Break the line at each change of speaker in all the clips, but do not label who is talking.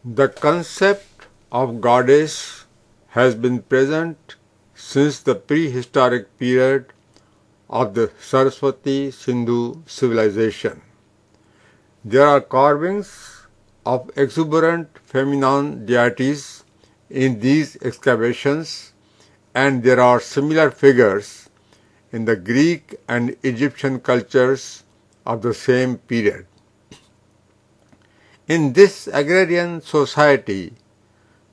The concept of goddess has been present since the prehistoric period of the Saraswati Sindhu civilization. There are carvings of exuberant feminine deities in these excavations, and there are similar figures in the Greek and Egyptian cultures of the same period. In this agrarian society,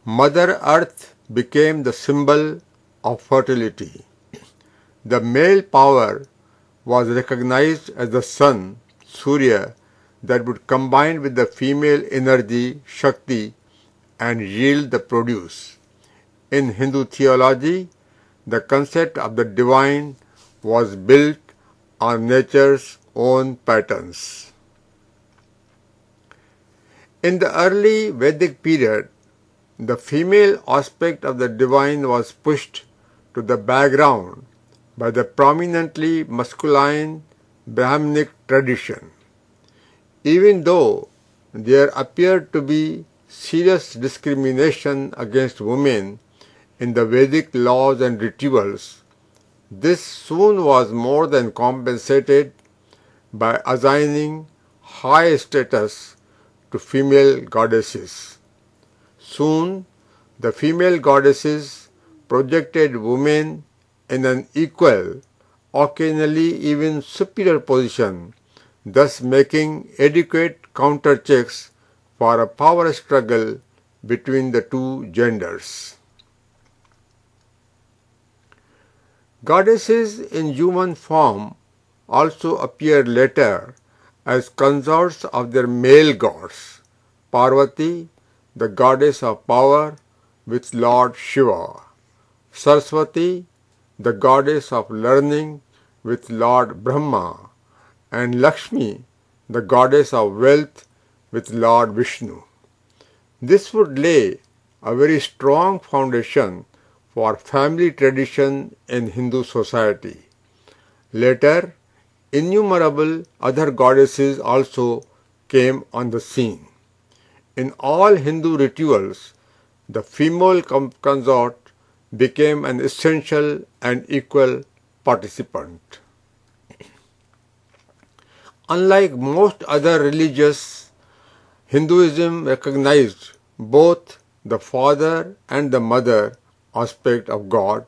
Mother Earth became the symbol of fertility. The male power was recognized as the sun, Surya, that would combine with the female energy, Shakti, and yield the produce. In Hindu theology, the concept of the divine was built on nature's own patterns. In the early Vedic period, the female aspect of the divine was pushed to the background by the prominently masculine Brahminic tradition. Even though there appeared to be serious discrimination against women in the Vedic laws and rituals, this soon was more than compensated by assigning high status to female goddesses. Soon, the female goddesses projected women in an equal, occasionally even superior position, thus making adequate counterchecks for a power struggle between the two genders. Goddesses in human form also appeared later as consorts of their male gods. Parvati, the goddess of power, with Lord Shiva. Saraswati, the goddess of learning, with Lord Brahma. And Lakshmi, the goddess of wealth, with Lord Vishnu. This would lay a very strong foundation for family tradition in Hindu society. Later, innumerable other goddesses also came on the scene. In all Hindu rituals, the female consort became an essential and equal participant. Unlike most other religions, Hinduism recognized both the father and the mother aspect of God,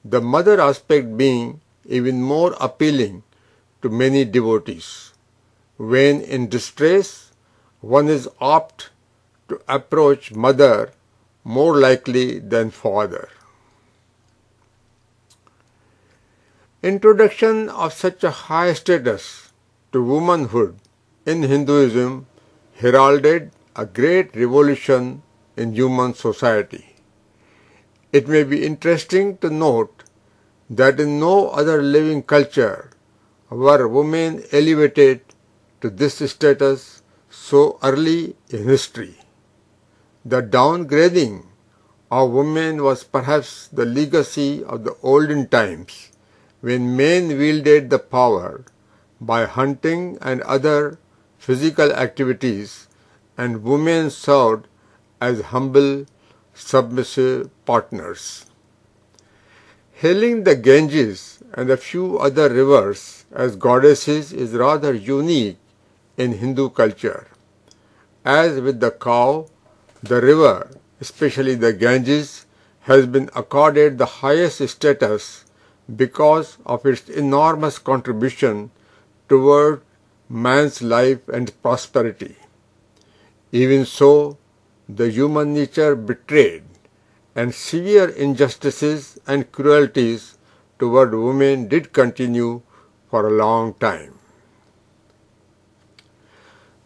the mother aspect being even more appealing to many devotees. When in distress, one is apt to approach mother more likely than father. Introduction of such a high status to womanhood in Hinduism heralded a great revolution in human society. It may be interesting to note that in no other living culture were women elevated to this status so early in history. The downgrading of women was perhaps the legacy of the olden times, when men wielded the power by hunting and other physical activities, and women served as humble, submissive partners. Hailing the Ganges and a few other rivers as goddesses is rather unique in Hindu culture. As with the cow, the river, especially the Ganges, has been accorded the highest status because of its enormous contribution toward man's life and prosperity. Even so, the human nature betrayed, and severe injustices and cruelties toward women did continue for a long time.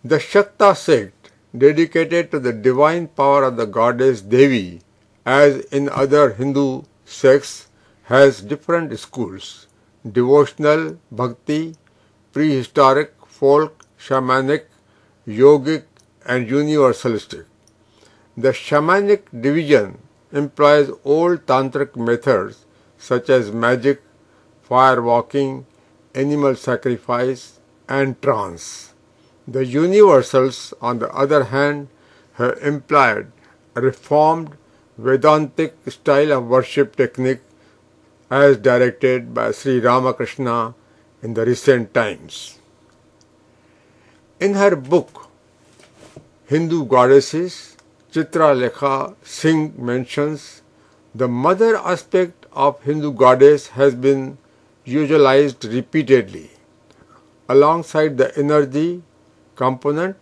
The Shakta sect, dedicated to the divine power of the goddess Devi, as in other Hindu sects, has different schools: devotional, bhakti, prehistoric, folk, shamanic, yogic, and universalistic. The shamanic division employs old tantric methods such as magic, fire walking, animal sacrifice, and trance. The universals, on the other hand, have employed a reformed Vedantic style of worship technique as directed by Sri Ramakrishna in the recent times. In her book Hindu Goddesses, Chitra Lekha Singh mentions the mother aspect of Hindu goddess has been utilized repeatedly. Alongside the energy component,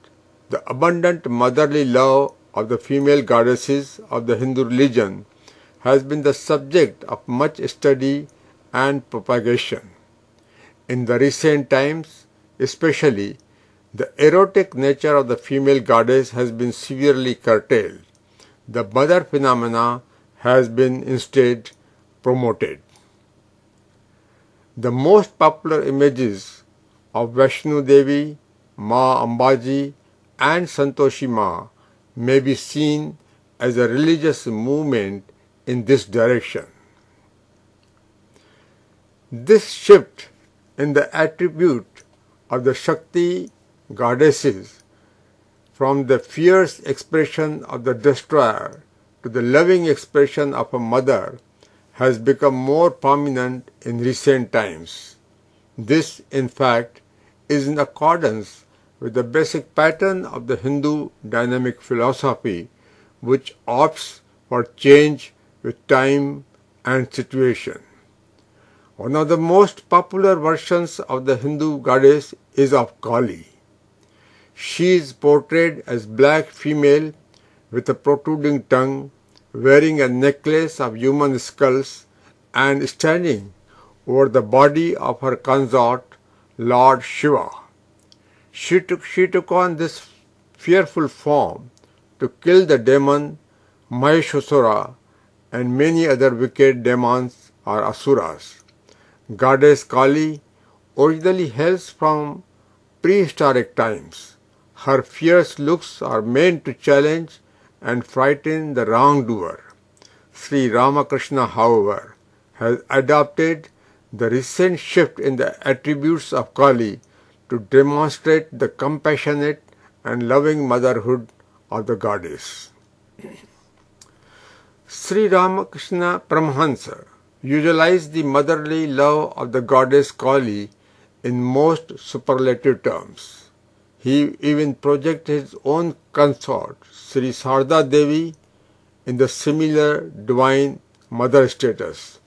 the abundant motherly love of the female goddesses of the Hindu religion has been the subject of much study and propagation. In the recent times, especially, the erotic nature of the female goddess has been severely curtailed. The mother phenomena has been instead promoted. The most popular images of Vaishno Devi, Ma Ambaji and Santoshi Ma may be seen as a religious movement in this direction. This shift in the attribute of the Shakti goddesses from the fierce expression of the destroyer to the loving expression of a mother has become more prominent in recent times. This, in fact, is in accordance with the basic pattern of the Hindu dynamic philosophy, which opts for change with time and situation. One of the most popular versions of the Hindu goddess is of Kali. She is portrayed as black female with a protruding tongue, wearing a necklace of human skulls and standing over the body of her consort, Lord Shiva. She took on this fearful form to kill the demon Mahishasura and many other wicked demons or asuras. Goddess Kali originally hails from prehistoric times. Her fierce looks are meant to challenge and frighten the wrongdoer. Sri Ramakrishna, however, has adopted the recent shift in the attributes of Kali to demonstrate the compassionate and loving motherhood of the goddess. Sri Ramakrishna Paramahansa utilized the motherly love of the goddess Kali in most superlative terms. He even projected his own consort, Sri Sarda Devi, in the similar divine mother status.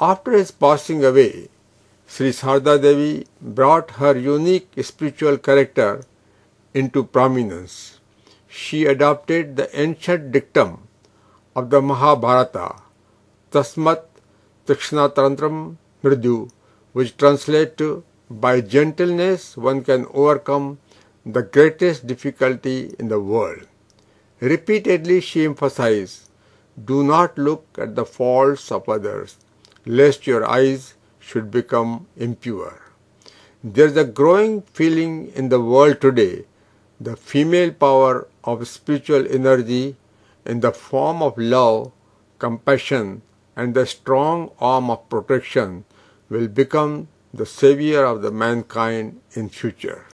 After his passing away, Sri Sarda Devi brought her unique spiritual character into prominence. She adopted the ancient dictum of the Mahabharata, Tasmat Tikshnatantram Mridyu, which translates to, by gentleness one can overcome the greatest difficulty in the world. Repeatedly she emphasized, do not look at the faults of others, lest your eyes should become impure. There is a growing feeling in the world today, the female power of spiritual energy in the form of love, compassion, and the strong arm of protection will become the savior of the mankind in future.